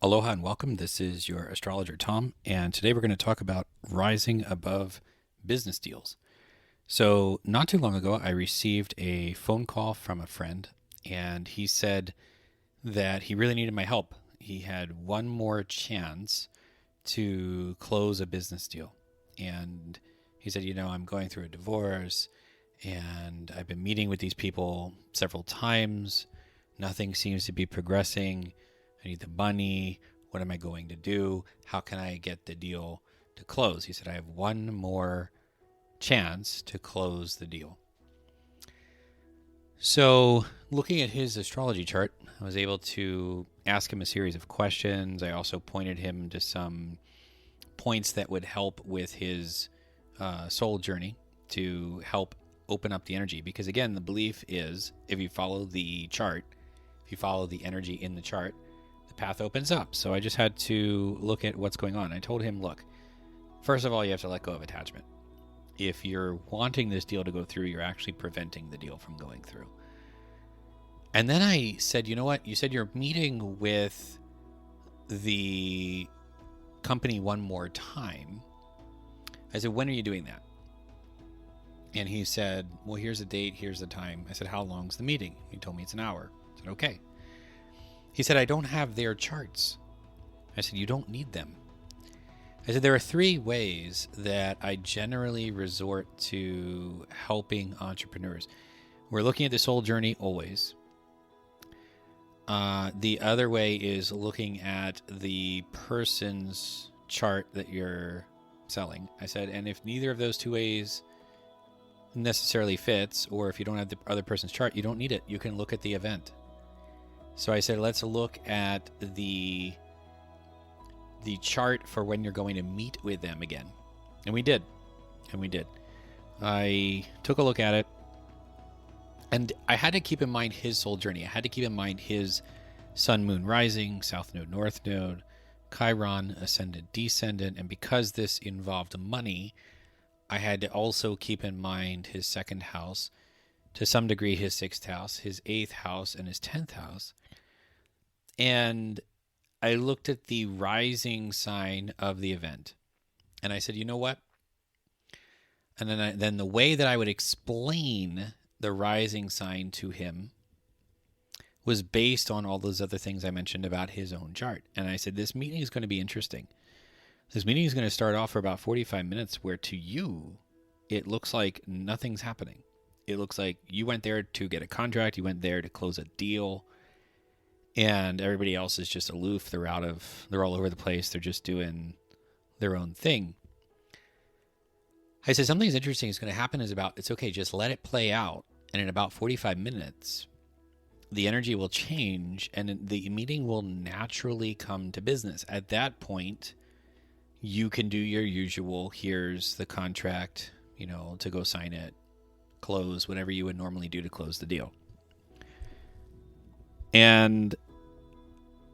Aloha and welcome. This is your astrologer, Tom, and today we're going to talk about rising above business deals. So, not too long ago, I received a phone call from a friend, and he said that he really needed my help. He had one more chance to close a business deal. And he said, I'm going through a divorce, and I've been meeting with these people several times. Nothing seems to be progressing. I need the money. What am I going to do? How can I get the deal to close? He said, I have one more chance to close the deal. So, looking at his astrology chart, I was able to ask him a series of questions. I also pointed him to some points that would help with his soul journey to help open up the energy. Because, again, the belief is if you follow the chart, if you follow the energy in the chart, the path opens up. So I just had to look at what's going on. I told him, look, first of all, you have to let go of attachment. If you're wanting this deal to go through, you're actually preventing the deal from going through. And then I said, you know what? You said you're meeting with the company one more time. I said, when are you doing that? And he said, well, here's the date, here's the time. I said, how long's the meeting? He told me it's an hour. I said, okay. He said, I don't have their charts. I said, you don't need them. I said, there are three ways that I generally resort to helping entrepreneurs. We're looking at the soul journey always. The other way is looking at the person's chart that you're selling. I said, and if neither of those two ways necessarily fits, or if you don't have the other person's chart, you don't need it. You can look at the event. So I said, let's look at the chart for when you're going to meet with them again. And we did. I took a look at it, and I had to keep in mind his soul journey. I had to keep in mind his sun, moon, rising, south node, north node, Chiron, ascendant, descendant. And because this involved money, I had to also keep in mind his second house, to some degree his sixth house, his eighth house, and his 10th house. And I looked at the rising sign of the event, and I said, you know what? And then the way that I would explain the rising sign to him was based on all those other things I mentioned about his own chart. And I said, this meeting is going to be interesting. This meeting is going to start off for about 45 minutes where to you, it looks like nothing's happening. It looks like you went there to get a contract. You went there to close a deal. And everybody else is just aloof. They're all over the place. They're just doing their own thing. I said, something's interesting is going to happen it's okay, just let it play out. And in about 45 minutes, the energy will change and the meeting will naturally come to business. At that point, you can do your usual, here's the contract, to go sign it, close, whatever you would normally do to close the deal. And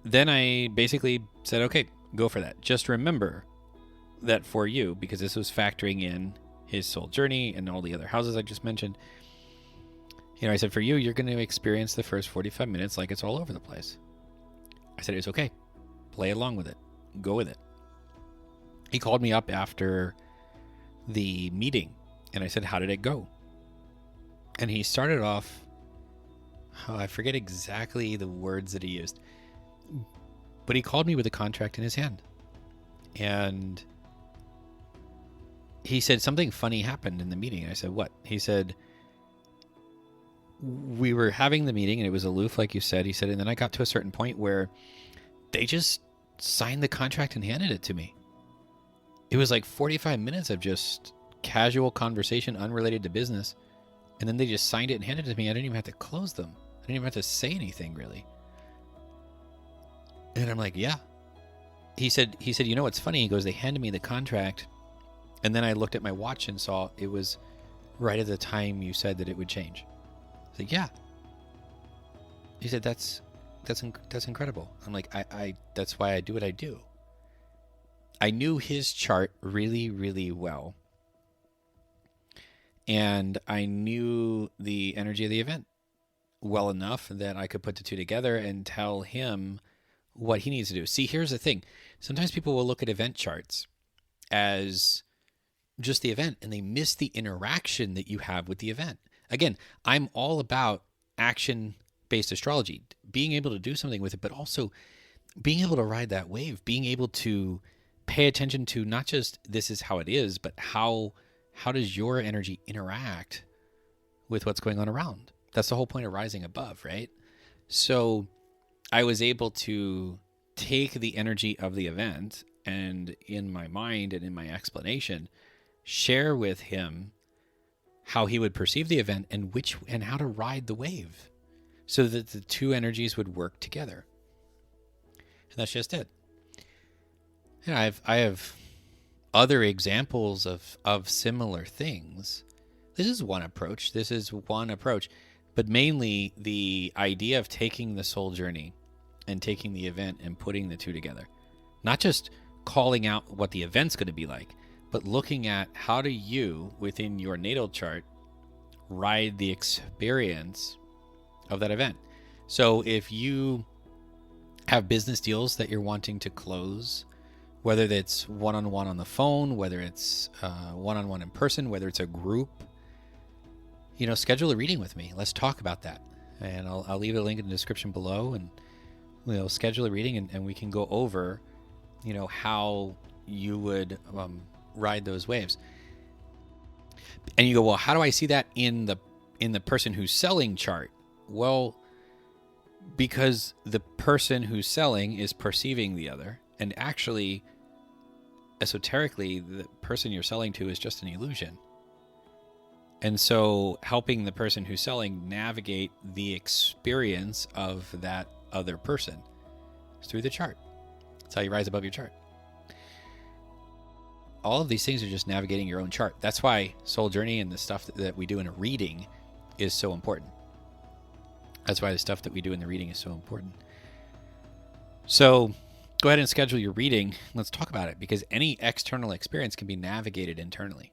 then I basically said, okay, go for that. Just remember that for you, because this was factoring in his soul journey and all the other houses I just mentioned. I said, for you, you're going to experience the first 45 minutes like it's all over the place. I said, it's okay. Play along with it. Go with it. He called me up after the meeting, and I said, how did it go? And he started off, I forget exactly the words that he used, but he called me with a contract in his hand. And he said something funny happened in the meeting. And I said, what? He said, we were having the meeting and it was aloof, like you said. He said, and then I got to a certain point where they just signed the contract and handed it to me. It was like 45 minutes of just casual conversation unrelated to business. And then they just signed it and handed it to me. I didn't even have to close them. I didn't even have to say anything, really. And I'm like, yeah. He said, you know what's funny? He goes, they handed me the contract. And then I looked at my watch and saw it was right at the time you said that it would change. I said, yeah. He said, that's incredible. I'm like, I that's why I do what I do. I knew his chart really, really well. And I knew the energy of the event well enough that I could put the two together and tell him what he needs to do. See, here's the thing. Sometimes people will look at event charts as just the event and they miss the interaction that you have with the event. Again, I'm all about action-based astrology, being able to do something with it, but also being able to ride that wave, being able to pay attention to not just this is how it is, but how does your energy interact with what's going on around. That's the whole point of rising above, right? So I was able to take the energy of the event and in my mind and in my explanation, share with him how he would perceive the event and how to ride the wave so that the two energies would work together. And that's just it. Yeah, I have other examples of similar things. This is one approach. But mainly the idea of taking the soul journey and taking the event and putting the two together. Not just calling out what the event's going to be like, but looking at how do you, within your natal chart, ride the experience of that event. So if you have business deals that you're wanting to close, whether that's one-on-one on the phone, whether it's one-on-one in person, whether it's a group, schedule a reading with me. Let's talk about that. And I'll leave a link in the description below, and we'll schedule a reading and we can go over, how you would ride those waves. And you go, well, how do I see that in the person who's selling chart? Well, because the person who's selling is perceiving the other, and actually, esoterically, the person you're selling to is just an illusion. And so helping the person who's selling navigate the experience of that other person is through the chart. That's how you rise above your chart. All of these things are just navigating your own chart. That's why Soul Journey and the stuff that we do in a reading is so important. That's why the stuff that we do in the reading is so important. So go ahead and schedule your reading. Let's talk about it, because any external experience can be navigated internally.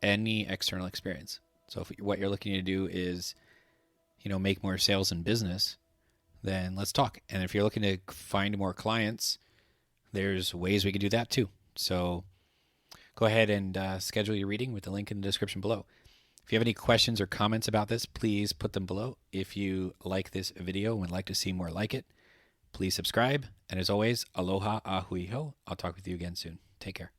Any external experience. So if what you're looking to do is, make more sales in business, then let's talk. And if you're looking to find more clients, there's ways we can do that too. So go ahead and schedule your reading with the link in the description below. If you have any questions or comments about this, please put them below. If you like this video and would like to see more like it, please subscribe. And as always, aloha, ahui ho. I'll talk with you again soon. Take care.